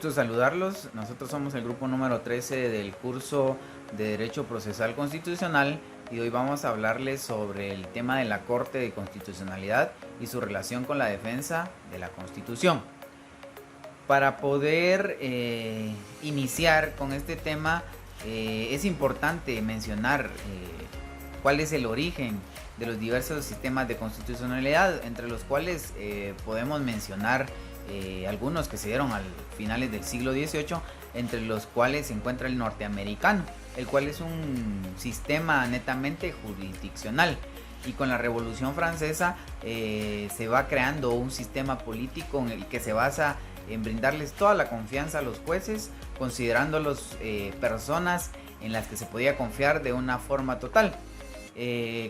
gusto saludarlos. Nosotros somos el grupo número 13 del curso de Derecho Procesal Constitucional y hoy vamos a hablarles sobre el tema de la Corte de Constitucionalidad y su relación con la defensa de la Constitución. Para poder iniciar con este tema es importante mencionar cuál es el origen de los diversos sistemas de constitucionalidad, entre los cuales podemos mencionar algunos que se dieron a finales del siglo XVIII, entre los cuales se encuentra el norteamericano, el cual es un sistema netamente jurisdiccional. Y con la Revolución Francesa se va creando un sistema político en el que se basa en brindarles toda la confianza a los jueces, considerándolos personas en las que se podía confiar de una forma total.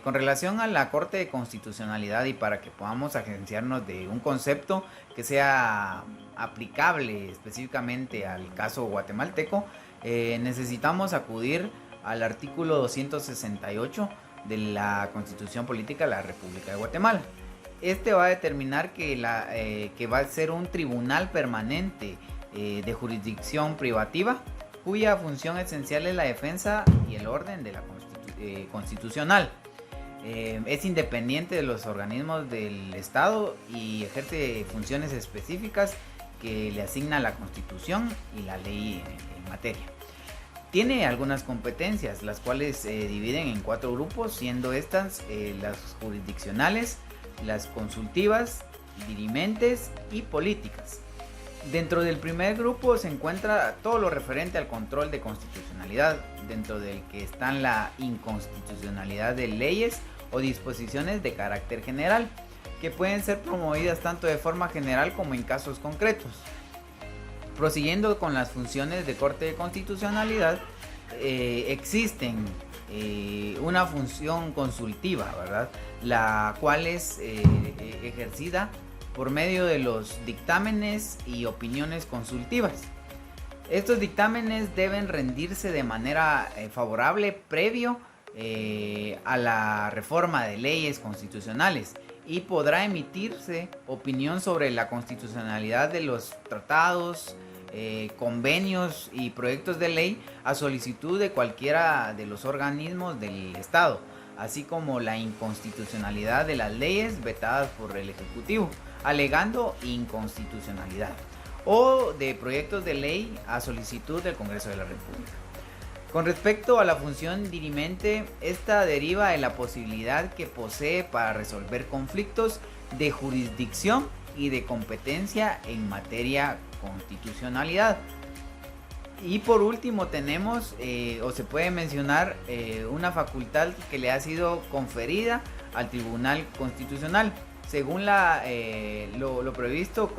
Con relación a la Corte de Constitucionalidad, y para que podamos agenciarnos de un concepto que sea aplicable específicamente al caso guatemalteco, necesitamos acudir al artículo 268 de la Constitución Política de la República de Guatemala. Este va a determinar que va a ser un tribunal permanente de jurisdicción privativa, cuya función esencial es la defensa y el orden de la constitucional. Es independiente de los organismos del Estado y ejerce funciones específicas que le asigna la Constitución y la ley en materia. Tiene algunas competencias, las cuales se dividen en 4 grupos, siendo estas las jurisdiccionales, las consultivas, dirimentes y políticas. Dentro del primer grupo se encuentra todo lo referente al control de constitucionalidad, dentro del que están la inconstitucionalidad de leyes o disposiciones de carácter general, que pueden ser promovidas tanto de forma general como en casos concretos. Prosiguiendo con las funciones de Corte de Constitucionalidad, existen una función consultiva, ¿verdad? La cual es ejercida por medio de los dictámenes y opiniones consultivas. Estos dictámenes deben rendirse de manera favorable previo a la reforma de leyes constitucionales, y podrá emitirse opinión sobre la constitucionalidad de los tratados, convenios y proyectos de ley a solicitud de cualquiera de los organismos del Estado, así como la inconstitucionalidad de las leyes vetadas por el Ejecutivo, alegando inconstitucionalidad, o de proyectos de ley a solicitud del Congreso de la República. Con respecto a la función dirimente, esta deriva de la posibilidad que posee para resolver conflictos de jurisdicción y de competencia en materia constitucionalidad. Y por último tenemos, o se puede mencionar, una facultad que le ha sido conferida al Tribunal Constitucional, según lo previsto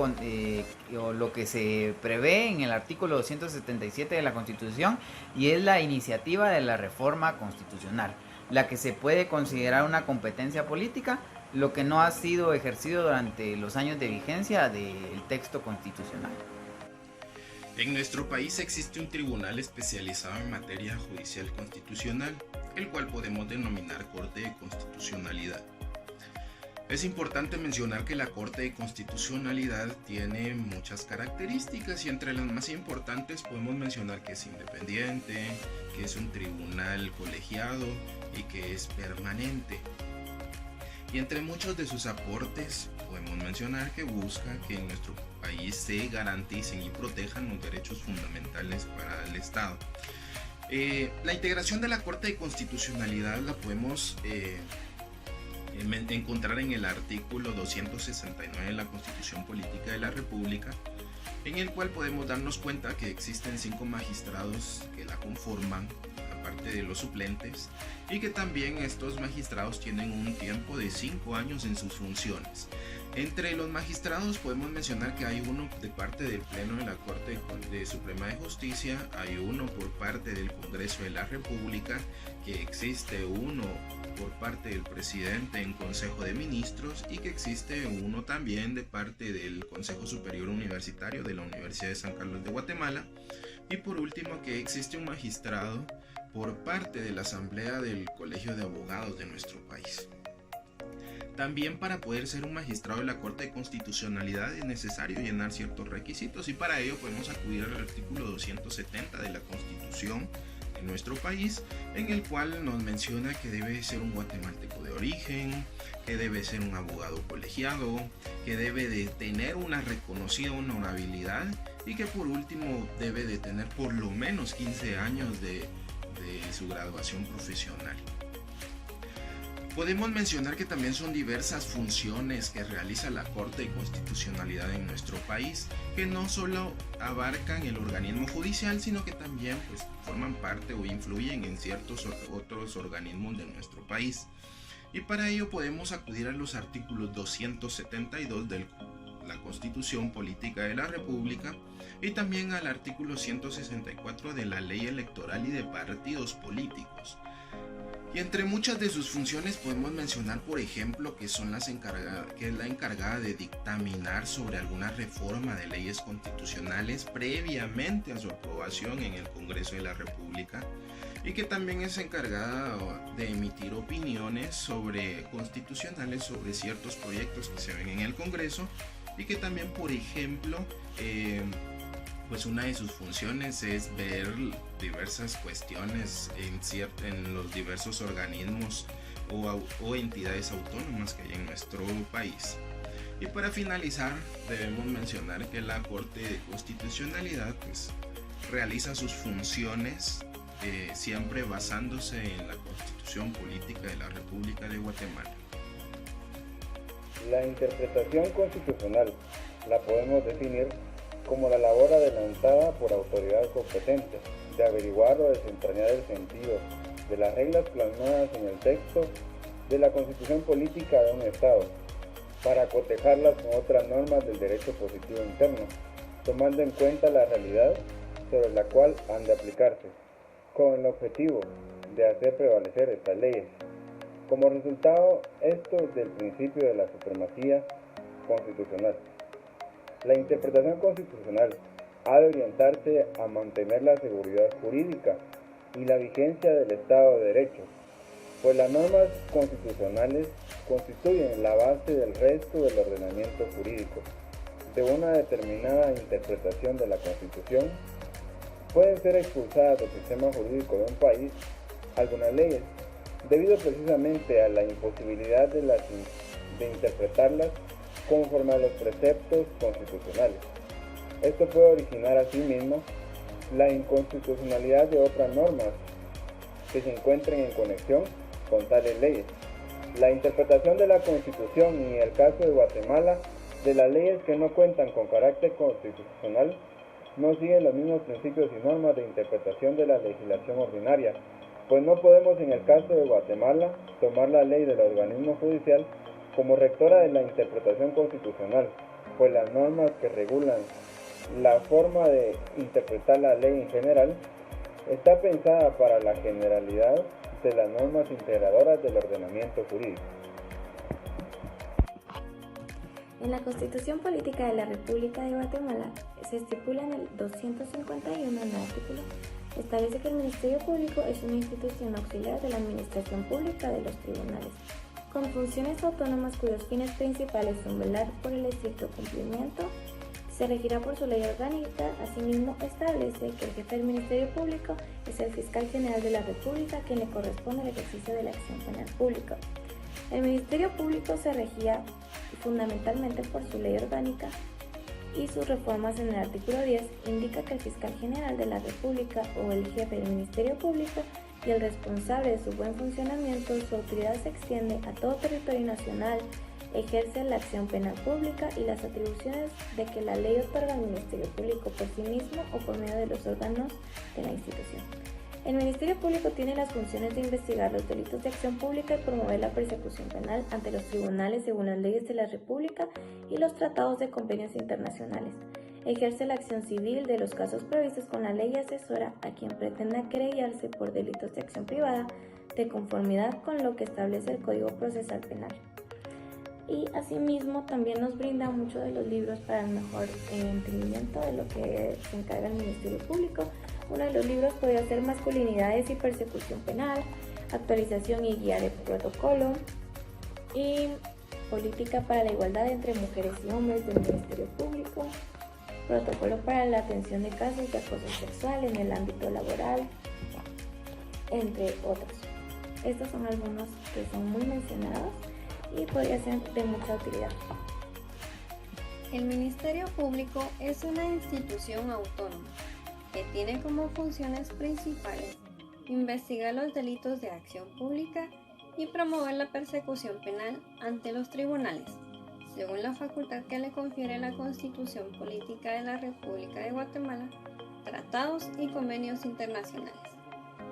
o lo que se prevé en el artículo 277 de la Constitución, y es la iniciativa de la reforma constitucional, la que se puede considerar una competencia política, lo que no ha sido ejercido durante los años de vigencia del texto constitucional. En nuestro país existe un tribunal especializado en materia judicial constitucional, el cual podemos denominar Corte de Constitucionalidad. Es importante mencionar que la Corte de Constitucionalidad tiene muchas características, y entre las más importantes podemos mencionar que es independiente, que es un tribunal colegiado y que es permanente. Y entre muchos de sus aportes podemos mencionar que busca que en nuestro país se garanticen y protejan los derechos fundamentales para el Estado. La integración de la Corte de Constitucionalidad la podemos encontrar en el artículo 269 de la Constitución Política de la República, en el cual podemos darnos cuenta que existen 5 magistrados que la conforman, aparte de los suplentes, y que también estos magistrados tienen un tiempo de 5 años en sus funciones. Entre los magistrados podemos mencionar que hay uno de parte del Pleno de la Corte Suprema de Justicia, hay uno por parte del Congreso de la República, que existe uno por parte del presidente en Consejo de Ministros, y que existe uno también de parte del Consejo Superior Universitario de la Universidad de San Carlos de Guatemala, y por último que existe un magistrado por parte de la Asamblea del Colegio de Abogados de nuestro país. También para poder ser un magistrado de la Corte de Constitucionalidad es necesario llenar ciertos requisitos y para ello podemos acudir al artículo 270 de la Constitución de nuestro país, en el cual nos menciona que debe ser un guatemalteco de origen, que debe ser un abogado colegiado, que debe de tener una reconocida honorabilidad y que por último debe de tener por lo menos 15 años de su graduación profesional. Podemos mencionar que también son diversas funciones que realiza la Corte de Constitucionalidad en nuestro país, que no solo abarcan el organismo judicial, sino que también forman parte o influyen en ciertos otros organismos de nuestro país. Y para ello podemos acudir a los artículos 272 de la Constitución Política de la República y también al artículo 164 de la Ley Electoral y de Partidos Políticos. Y entre muchas de sus funciones podemos mencionar, por ejemplo, que es la encargada de dictaminar sobre alguna reforma de leyes constitucionales previamente a su aprobación en el Congreso de la República, y que también es encargada de emitir opiniones constitucionales sobre ciertos proyectos que se ven en el Congreso, y que también, por ejemplo, una de sus funciones es ver diversas cuestiones en los diversos organismos o entidades autónomas que hay en nuestro país. Y para finalizar, debemos mencionar que la Corte de Constitucionalidad realiza sus funciones siempre basándose en la Constitución Política de la República de Guatemala. La interpretación constitucional la podemos definir como la labor adelantada por autoridades competentes de averiguar o desentrañar el sentido de las reglas plasmadas en el texto de la Constitución Política de un Estado, para cotejarlas con otras normas del derecho positivo interno, tomando en cuenta la realidad sobre la cual han de aplicarse, con el objetivo de hacer prevalecer estas leyes. Como resultado, esto del principio de la supremacía constitucional. La interpretación constitucional ha de orientarse a mantener la seguridad jurídica y la vigencia del Estado de Derecho, pues las normas constitucionales constituyen la base del resto del ordenamiento jurídico. De una determinada interpretación de la Constitución, pueden ser expulsadas del sistema jurídico de un país algunas leyes, debido precisamente a la imposibilidad de interpretarlas conforme a los preceptos constitucionales. Esto puede originar asimismo la inconstitucionalidad de otras normas que se encuentren en conexión con tales leyes. La interpretación de la Constitución y en el caso de Guatemala de las leyes que no cuentan con carácter constitucional no siguen los mismos principios y normas de interpretación de la legislación ordinaria, pues no podemos en el caso de Guatemala tomar la ley del organismo judicial como rectora de la interpretación constitucional, pues las normas que regulan la forma de interpretar la ley en general está pensada para la generalidad de las normas integradoras del ordenamiento jurídico. En la Constitución Política de la República de Guatemala se estipula en el 251 en el artículo, establece que el Ministerio Público es una institución auxiliar de la administración pública de los tribunales, con funciones autónomas cuyos fines principales son velar por el estricto cumplimiento. Se regirá por su ley orgánica. Asimismo, establece que el jefe del Ministerio Público es el fiscal general de la República, a quien le corresponde el ejercicio de la acción penal pública. El Ministerio Público se regía fundamentalmente por su ley orgánica y sus reformas en el artículo 10 indica que el fiscal general de la República o el jefe del Ministerio Público y el responsable de su buen funcionamiento, su autoridad se extiende a todo territorio nacional, ejerce la acción penal pública y las atribuciones de que la ley otorga al Ministerio Público por sí mismo o por medio de los órganos de la institución. El Ministerio Público tiene las funciones de investigar los delitos de acción pública y promover la persecución penal ante los tribunales según las leyes de la República y los tratados de convenios internacionales. Ejerce la acción civil de los casos previstos con la ley y asesora a quien pretenda querellarse por delitos de acción privada de conformidad con lo que establece el Código Procesal Penal. Y asimismo también nos brinda muchos de los libros para el mejor entendimiento de lo que se encarga el Ministerio Público. Uno de los libros podría ser Masculinidades y Persecución Penal, Actualización y Guía de Protocolo, y política para la igualdad entre mujeres y hombres del Ministerio Público, protocolo para la atención de casos de acoso sexual en el ámbito laboral, entre otros. Estos son algunos que son muy mencionados y podría ser de mucha utilidad. El Ministerio Público es una institución autónoma que tiene como funciones principales investigar los delitos de acción pública y promover la persecución penal ante los tribunales, según la facultad que le confiere la Constitución Política de la República de Guatemala, tratados y convenios internacionales.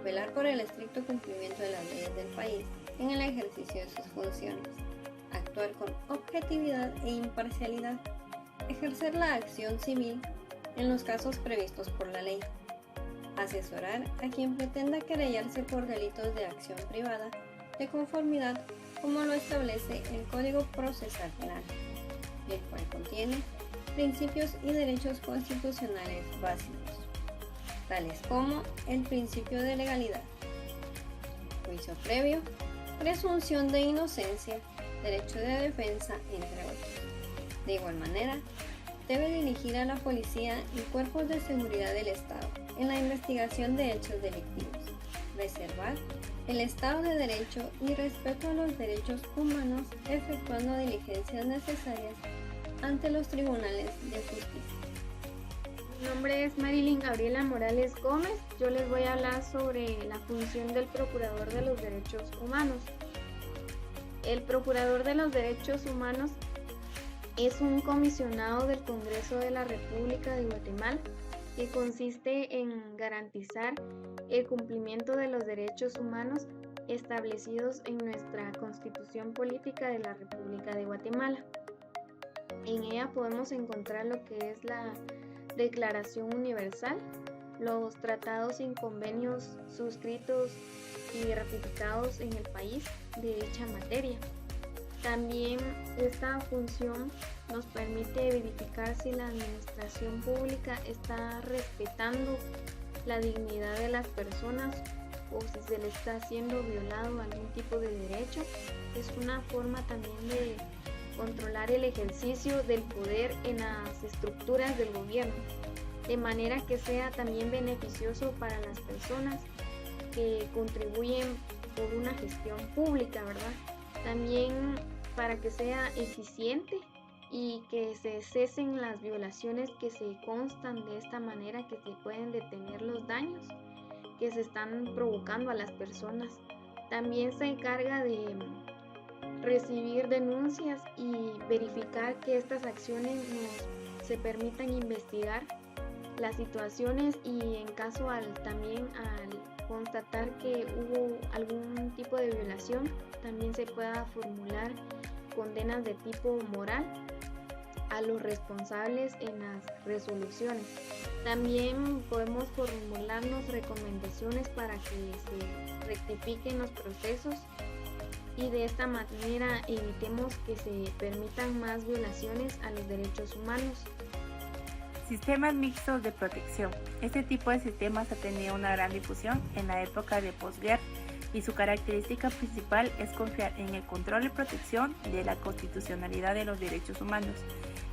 Velar por el estricto cumplimiento de las leyes del país en el ejercicio de sus funciones. Actuar con objetividad e imparcialidad. Ejercer la acción civil en los casos previstos por la ley. Asesorar a quien pretenda querellarse por delitos de acción privada de conformidad como lo establece el Código Procesal Penal, el cual contiene principios y derechos constitucionales básicos, tales como el principio de legalidad, juicio previo, presunción de inocencia, derecho de defensa, entre otros. De igual manera, debe dirigir a la policía y cuerpos de seguridad del Estado en la investigación de hechos delictivos, reservar el Estado de Derecho y respeto a los derechos humanos, efectuando diligencias necesarias ante los tribunales de justicia. Mi nombre es Marilyn Gabriela Morales Gómez. Yo les voy a hablar sobre la función del Procurador de los Derechos Humanos. El Procurador de los Derechos Humanos es un comisionado del Congreso de la República de Guatemala que consiste en garantizar el cumplimiento de los derechos humanos establecidos en nuestra Constitución Política de la República de Guatemala. En ella podemos encontrar lo que es la Declaración Universal, los tratados y convenios suscritos y ratificados en el país de dicha materia. También esta función nos permite verificar si la administración pública está respetando la dignidad de las personas o si se le está haciendo violado algún tipo de derecho. Es una forma también de controlar el ejercicio del poder en las estructuras del gobierno, de manera que sea también beneficioso para las personas que contribuyen por una gestión pública, ¿verdad? También para que sea eficiente y que se cesen las violaciones que se constan de esta manera, que se pueden detener los daños que se están provocando a las personas. También se encarga de recibir denuncias y verificar que estas acciones se permitan investigar las situaciones y en caso también al constatar que hubo algún tipo de violación, también se pueda formular condenas de tipo moral a los responsables en las resoluciones. También podemos formularnos recomendaciones para que se rectifiquen los procesos y de esta manera evitemos que se permitan más violaciones a los derechos humanos. Sistemas mixtos de protección. Este tipo de sistemas ha tenido una gran difusión en la época de posguerra y su característica principal es confiar en el control y protección de la constitucionalidad de los derechos humanos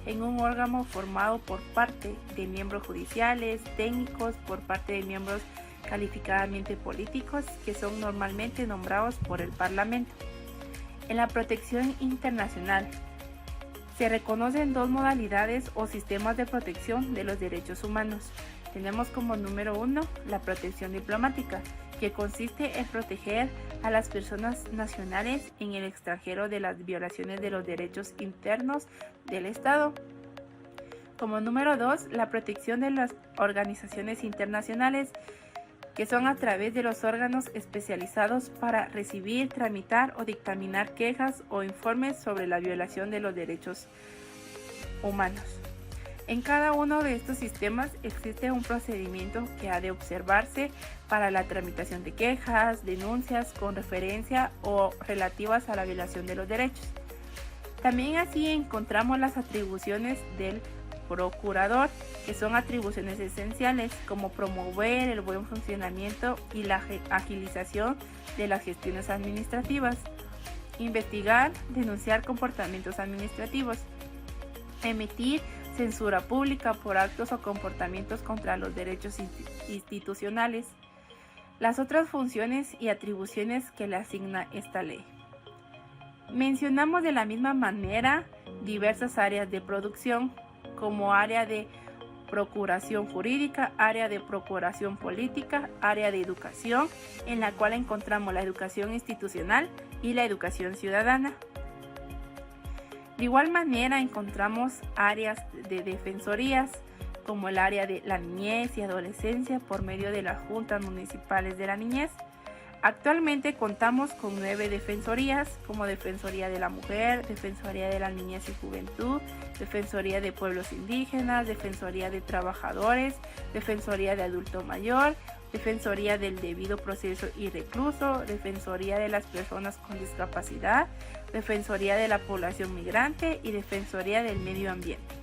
en un órgano formado por parte de miembros judiciales, técnicos, por parte de miembros calificadamente políticos que son normalmente nombrados por el Parlamento. En la protección internacional se reconocen dos modalidades o sistemas de protección de los derechos humanos. Tenemos como número 1 la protección diplomática, que consiste en proteger a las personas nacionales en el extranjero de las violaciones de los derechos internos del Estado. Como número 2, la protección de las organizaciones internacionales, que son a través de los órganos especializados para recibir, tramitar o dictaminar quejas o informes sobre la violación de los derechos humanos. En cada uno de estos sistemas existe un procedimiento que ha de observarse para la tramitación de quejas, denuncias con referencia o relativas a la violación de los derechos. También así encontramos las atribuciones del procurador, que son atribuciones esenciales como promover el buen funcionamiento y la agilización de las gestiones administrativas. investigar, denunciar comportamientos administrativos, emitir censura pública por actos o comportamientos contra los derechos institucionales. Las otras funciones y atribuciones que le asigna esta ley. Mencionamos de la misma manera diversas áreas de producción, como área de procuración jurídica, área de procuración política, área de educación, en la cual encontramos la educación institucional y la educación ciudadana. De igual manera encontramos áreas de defensorías, como el área de la niñez y adolescencia por medio de las juntas municipales de la niñez. Actualmente contamos con 9 defensorías, como Defensoría de la Mujer, Defensoría de la Niñez y Juventud, Defensoría de Pueblos Indígenas, Defensoría de Trabajadores, Defensoría de Adulto Mayor, Defensoría del Debido Proceso y Recluso, Defensoría de las Personas con Discapacidad, Defensoría de la Población Migrante y Defensoría del Medio Ambiente.